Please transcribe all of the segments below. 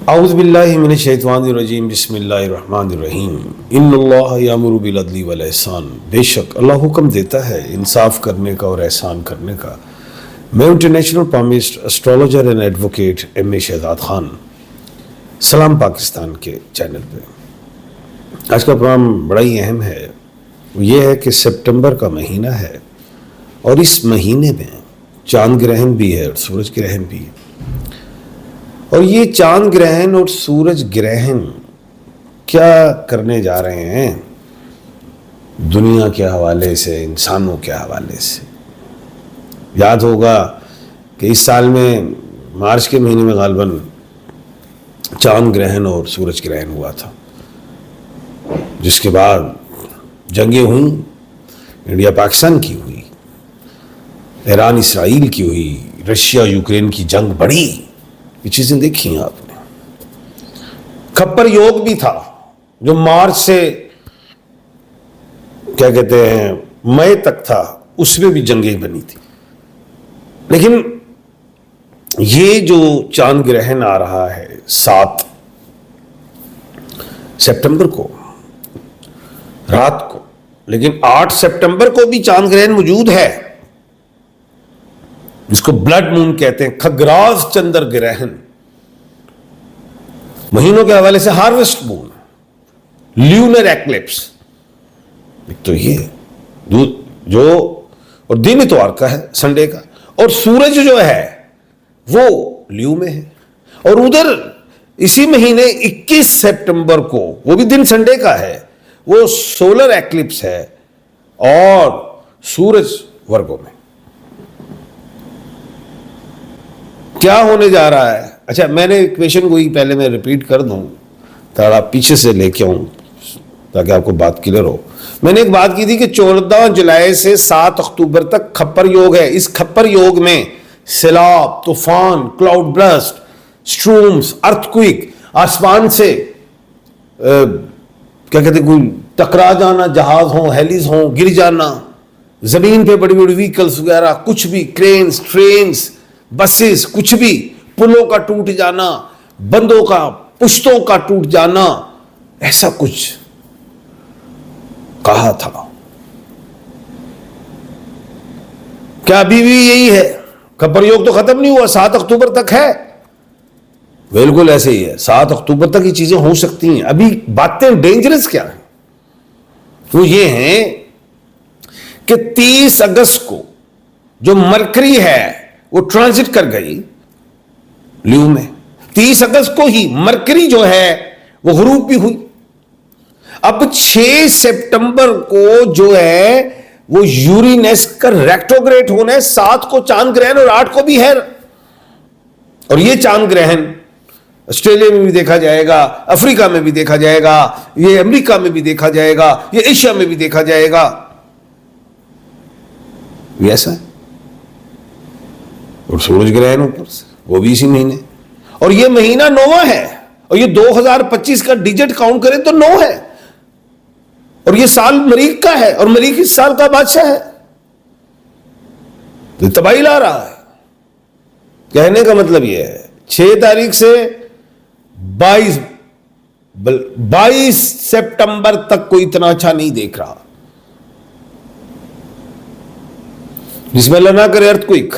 اعوذ باللہ من الشیطان الرجیم بسم اللہ الرحمن الرحیم ان اللہ یامر بالعدل والاحسان، بے شک اللہ حکم دیتا ہے انصاف کرنے کا اور احسان کرنے کا۔ میں international palmist astrologer and advocate M A Shahzad Khan, سلام پاکستان کے چینل پہ۔ آج کا پروگرام بڑا ہی اہم ہے، یہ ہے کہ سپٹمبر کا مہینہ ہے اور اس مہینے میں چاند گرہن بھی ہے اور سورج گرہن بھی ہے، اور یہ چاند گرہن اور سورج گرہن کیا کرنے جا رہے ہیں دنیا کے حوالے سے، انسانوں کے حوالے سے۔ یاد ہوگا کہ اس سال میں مارچ کے مہینے میں غالباً چاند گرہن اور سورج گرہن ہوا تھا، جس کے بعد جنگیں ہوئیں، انڈیا پاکستان کی ہوئی، ایران اسرائیل کی ہوئی، رشیا یوکرین کی جنگ بڑھی، یہ چیزیں دیکھی ہیں آپ نے۔ کھپر یوگ بھی تھا جو مارچ سے کیا کہتے ہیں مئی تک تھا، اس میں بھی جنگیں بنی تھی۔ لیکن یہ جو چاند گرہن آ رہا ہے 7 سپٹمبر کو رات کو، لیکن 8 سپٹمبر کو بھی چاند گرہن موجود ہے، جس کو بلڈ مون کہتے ہیں، کھگراز چندر گرہن۔ مہینوں کے حوالے سے ہارویسٹ مون، لیونر ایکلپس، ایک تو یہ جو اور دن اتوار کا ہے، سنڈے کا، اور سورج جو ہے وہ لیو میں ہے، اور ادھر اسی مہینے 21 سپٹمبر کو، وہ بھی دن سنڈے کا ہے، وہ سولر ایکلپس ہے اور سورج ورگوں میں۔ کیا ہونے جا رہا ہے؟ اچھا، میں نے ایکویشن کو ہی پہلے میں ریپیٹ کر دوں تھوڑا پیچھے سے لے کے آؤں تاکہ آپ کو بات کلیئر ہو۔ میں نے ایک بات کی تھی کہ 14 جولائی سے 7 اکتوبر تک کھپر یوگ ہے۔ اس کھپر یوگ میں سیلاب، طوفان، کلاؤڈ برسٹ، سٹرومز، ارتھکوئک، آسمان سے کیا کہتے ہیں کوئی ٹکرا جانا، جہاز ہوں، ہیلیز ہوں، گر جانا، زمین پہ بڑی بڑی وہیکلز وغیرہ، کچھ بھی، کرینز، ٹرینز، بسز، کچھ بھی، پلوں کا ٹوٹ جانا، بندوں کا، پشتوں کا ٹوٹ جانا، ایسا کچھ کہا تھا۔ کیا ابھی بھی یہی ہے؟ کھپر یوگ تو ختم نہیں ہوا، 7 اکتوبر تک ہے۔ بالکل ایسے ہی ہے، 7 اکتوبر تک یہ چیزیں ہو سکتی ہیں۔ ابھی باتیں ڈینجرس کیا ہیں؟ وہ یہ ہیں کہ 30 اگست کو جو مرکری ہے وہ ٹرانزٹ کر گئی لیو میں، 30 اگست کو ہی مرکری جو ہے وہ غروب بھی ہوئی۔ اب 6 سپٹمبر کو جو ہے وہ یورینس کا ریٹروگریڈ ہونا ہے، 7 کو چاند گرہن اور 8 کو بھی ہے، اور یہ چاند گرہن آسٹریلیا میں بھی دیکھا جائے گا، افریقہ میں بھی دیکھا جائے گا، یہ امریکہ میں بھی دیکھا جائے گا، یہ ایشیا میں بھی دیکھا جائے گا، یہ ایسا ہے۔ اور سورج گرہن اوپر سے وہ بھی اسی مہینے، اور یہ مہینہ 9واں ہے، اور یہ 2025 کا ڈیجٹ کاؤنٹ کریں تو 9 ہے، اور یہ سال مریخ کا ہے، اور مریخ اس سال کا بادشاہ ہے، تو تباہی لا رہا ہے۔ کہنے کا مطلب یہ ہے 6 تاریخ سے 22 سپٹمبر تک کوئی اتنا اچھا نہیں دیکھ رہا، جس میں اللہ نہ کرے ارتھکوئک،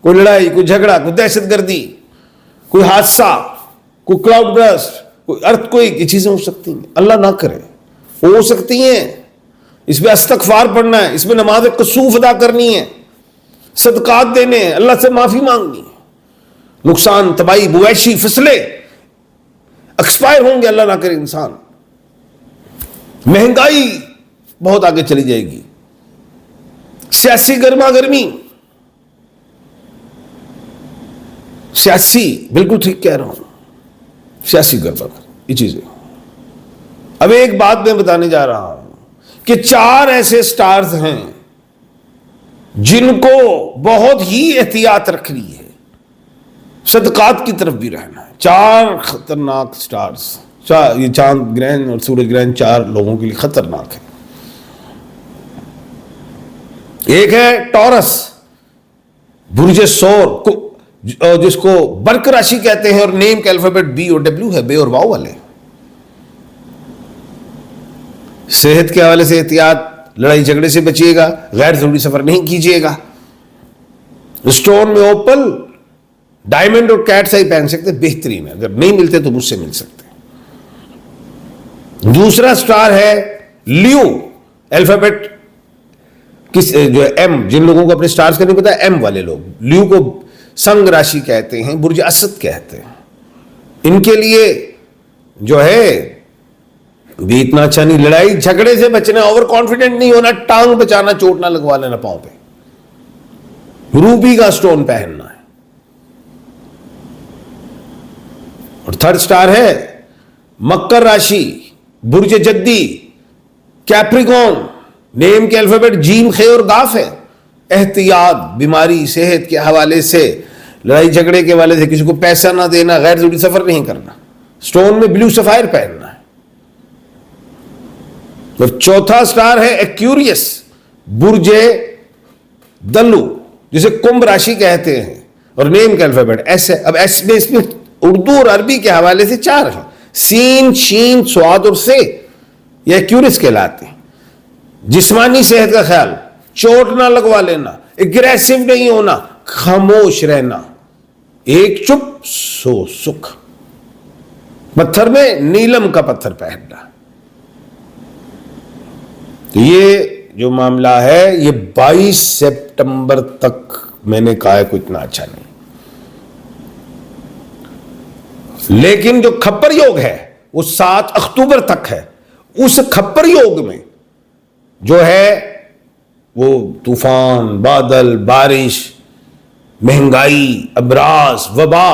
کوئی لڑائی، کوئی جھگڑا، کوئی دہشت گردی، کوئی حادثہ، کوئی کلاؤڈ برسٹ، کوئی ارتھکوئک، یہ چیزیں ہو سکتی ہیں، اللہ نہ کرے، ہو سکتی ہیں۔ اس میں استغفار پڑھنا ہے، اس میں نماز کسوف ادا کرنی ہے، صدقات دینے ہیں، اللہ سے معافی مانگنی ہے، نقصان، تباہی، مویشی فصلیں ایکسپائر ہوں گے، اللہ نہ کرے انسان، مہنگائی بہت آگے چلی جائے گی، سیاسی گرما گرمی، سیاسی، بالکل ٹھیک کہہ رہا ہوں، سیاسی گرما گرمی، یہ چیزیں۔ اب ایک بات میں بتانے جا رہا ہوں کہ 4 ایسے سٹارز ہیں جن کو بہت ہی احتیاط رکھنی ہے، صدقات کی طرف بھی رہنا ہے۔ 4 خطرناک سٹارز، یہ چاند گرہن اور سورج گرہن 4 لوگوں کے لیے خطرناک ہے۔ ایک ہے ٹورس، برج سور، جس کو برق راشی کہتے ہیں، اور نیم کا الفابیٹ بی اور ڈبلیو ہے، بے اور واؤ والے. صحت کے حوالے سے احتیاط، لڑائی جھگڑے سے بچیے گا، غیر ضروری سفر نہیں کیجیے گا. اسٹون میں اوپل، ڈائمنڈ اور کیٹس آئی پہن سکتے، بہترین ہے. اگر نہیں ملتے تو مجھ سے مل سکتے. دوسرا سٹار ہے لیو، الفابیٹ کس جو ہے ایم. جن لوگوں کو اپنے سٹارز کا نہیں پتا، ایم والے لوگ لیو کو سنگ راشی کہتے ہیں، برج اسد کہتے ہیں. ان کے لیے جو ہے بھی اتنا اچھا نہیں. لڑائی جھگڑے سے بچنا، اوور کانفیڈنٹ نہیں ہونا، ٹانگ بچانا، چوٹ نہ لگوا لینا پاؤں پہ. روبی کا سٹون پہننا ہے. اور تھرڈ سٹار ہے مکر راشی، برج جدی، کیپریکون، نیم کے الفابیٹ جیم، خے اور گاف ہے. احتیاط، بیماری، صحت کے حوالے سے، لڑائی جھگڑے کے حوالے سے، کسی کو پیسہ نہ دینا، غیر ضروری سفر نہیں کرنا. سٹون میں بلیو سفائر پہننا ہے. اور چوتھا سٹار ہے ایکیوریس، برج دلو، جسے کمبھ راشی کہتے ہیں، اور نیم کا الفابیٹ ایس ہے. اب ایس میں اس میں اردو اور عربی کے حوالے سے 4 ہیں، سین، شین، سواد اور سے. یہ ایکیوریس کہلاتے ہیں. جسمانی صحت کا خیال، چوٹ نہ لگوا لینا، اگریسو نہیں ہونا، خاموش رہنا، ایک چپ سو سکھ. پتھر میں نیلم کا پتھر پہننا. تو یہ جو معاملہ ہے یہ 22 سپٹمبر تک میں نے کہا ہے کوئی اتنا اچھا نہیں. لیکن جو کھپر یوگ ہے وہ 7 اکتوبر تک ہے. اس کھپر یوگ میں جو ہے وہ طوفان، بادل، بارش، مہنگائی، امراض، وبا،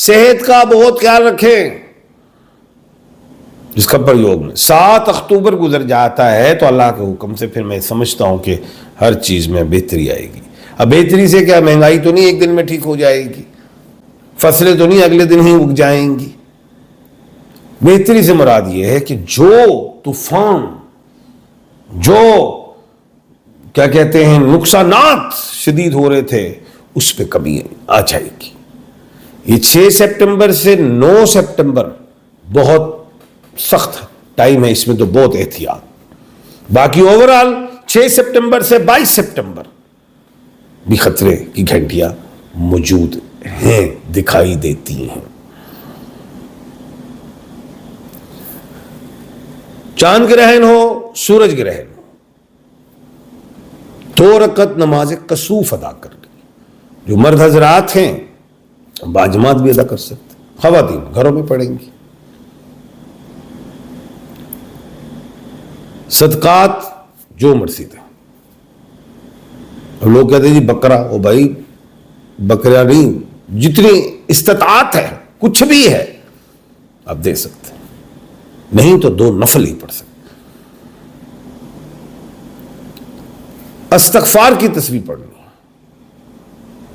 صحت کا بہت خیال رکھیں. اس کھپر یوگ میں 7 اکتوبر گزر جاتا ہے تو اللہ کے حکم سے پھر میں سمجھتا ہوں کہ ہر چیز میں بہتری آئے گی. اب بہتری سے کیا، مہنگائی تو نہیں ایک دن میں ٹھیک ہو جائے گی، فصلیں تو نہیں اگلے دن ہی اگ جائیں گی. بہتری سے مراد یہ ہے کہ جو طوفان، جو کیا کہتے ہیں نقصانات شدید ہو رہے تھے اس پہ کمی آ جائے گی. یہ 6 سپٹمبر سے 9 سپٹمبر بہت سخت ٹائم ہے، اس میں تو بہت احتیاط. باقی اوورال 6 سپٹمبر سے 22 سپٹمبر بھی خطرے کی گھنٹیاں موجود ہیں، دکھائی دیتی ہیں. چاند گرہن ہو، سورج گرہن ہو، 2 رکعت نماز کسوف ادا کر لی. جو مرد حضرات ہیں باجماعت بھی ادا کر سکتے، خواتین گھروں میں پڑھیں گی. صدقات جو مرضی دیں. لوگ کہتے ہیں جی بکرا، او بھائی بکرا نہیں، جتنی استطاعت ہے کچھ بھی ہے آپ دے سکتے ہیں. نہیں تو 2 نفل ہی پڑھ سکتے. استغفار کی تسبیح پڑھنی،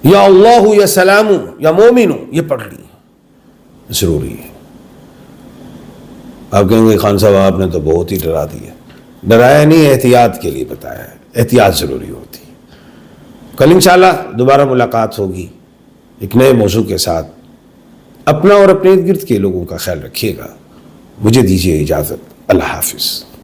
یا اللہ، یا سلام، یا مومن، یہ پڑھ لی ضروری ہے. آپ کہیں گے خان صاحب آپ نے تو بہت ہی ڈرا دیا. ڈرایا نہیں، احتیاط کے لیے بتایا ہے. احتیاط ضروری ہوتی ہے. کل انشاءاللہ دوبارہ ملاقات ہوگی ایک نئے موضوع کے ساتھ. اپنا اور اپنے ارد گرد کے لوگوں کا خیال رکھیے گا. مجھے دیجیے اجازت. اللہ حافظ.